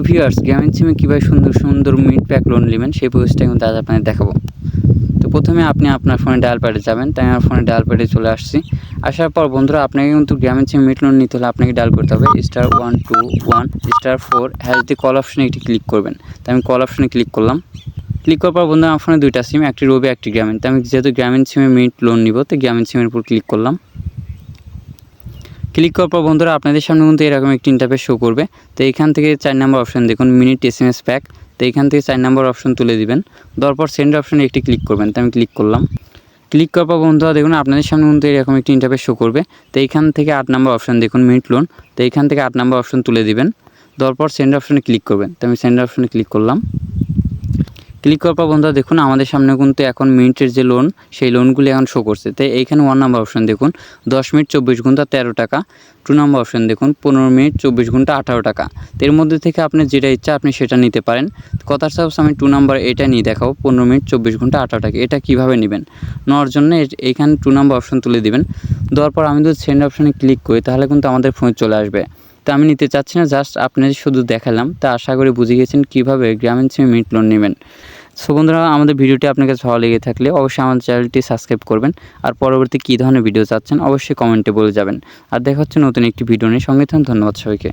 Viewers গ্রামীণ সিমে কীভাবে সুন্দর সুন্দর মিনিট প্যাক লোন নেবেন সেই প্রসেসটা কিন্তু আজ আপনাদের দেখাবো। তো প্রথমে আপনি আপনার ফোনে ডায়াল প্যাডে যাবেন। তাই আমার ফোনে ডায়াল প্যাডে চলে আসছি। আসার পর বন্ধুরা আপনাকে কিন্তু গ্রামীণ সিমে মিনিট লোন নিতে হলে আপনাকে ডায়াল করতে হবে *121*4# দিয়ে কল অপশনে একটি ক্লিক করবেন। তাই আমি কল অপশনে ক্লিক করলাম। ক্লিক করার পর বন্ধুরা আমার ফোনে দুইটা সিম, একটি রবি একটি গ্রামীণ। তাই আমি যেহেতু গ্রামীণ সিমে মিনিট লোন নিব তো গ্রামীণ সিমের উপর ক্লিক করলাম। ক্লিক করার পর বন্ধুরা আপনাদের সামনে কিন্তু এরকম একটি ইন্টারফেস শো করবে। তো এইখান থেকে 4 নম্বর অপশন দেখুন মিনিট SMS প্যাক। তো এইখান থেকে 4 নম্বর অপশন তুলে দিবেন। দেওয়ার পর সেন্ড অপশনে একটি ক্লিক করবেন। তো আমি ক্লিক করলাম। ক্লিক করার পর বন্ধুরা দেখুন আপনাদের সামনে কিন্তু এরকম একটি ইন্টারফেস শো করবে। তো এইখান থেকে 8 নম্বর অপশন দেখুন মিনিট লোন। তো এইখান থেকে 8 নম্বর অপশন তুলে দিবেন। দেওয়ার পর সেন্ড অপশনে ক্লিক করবেন। তো আমি সেন্ড অপশনে ক্লিক করলাম। ক্লিক করার পর বন্ধুরা দেখুন আমাদের সামনে কিন্তু এখন মিনিটের যে লোন সেই লোনগুলি এখন শো করছে। তাই এইখানে 1 নম্বর অপশন দেখুন 10 মিনিট 24 ঘন্টা 13 টাকা। 2 নম্বর অপশন দেখুন 15 মিনিট 24 ঘন্টা 18 টাকা। তো এর মধ্যে থেকে আপনার যেটা ইচ্ছা আপনি সেটা নিতে পারেন। কথা সাপোজ আমি 2 নম্বর এটা নিয়ে দেখাবো 15 মিনিট 24 ঘন্টা 18 টাকা। এটা কীভাবে নেবেন নেওয়ার জন্য এইখানে 2 নম্বর অপশন তুলে দিবেন। দেওয়ার পর আমি যদি সেন্ড অপশনে ক্লিক করি তাহলে কিন্তু আমাদের ফোনে চলে আসবে। তো আমি নিতে চাচ্ছি না, জাস্ট আপনাদের শুধু দেখালাম। তা আশা করি বুঝে গেছেন কীভাবে গ্রামীণ সিমে মিনিট লোন নেবেন। সো বন্ধুরা আমাদের ভিডিওটি আপনার কাছে ভালো লেগে থাকলে অবশ্যই আমাদের চ্যানেলটি সাবস্ক্রাইব করবেন। আর পরবর্তী কী ধরনের ভিডিও চাচ্ছেন অবশ্যই কমেন্টে বলে যাবেন। আর দেখা হচ্ছে নতুন একটি ভিডিও নিয়ে। সঙ্গে থাকুন। ধন্যবাদ সবাইকে।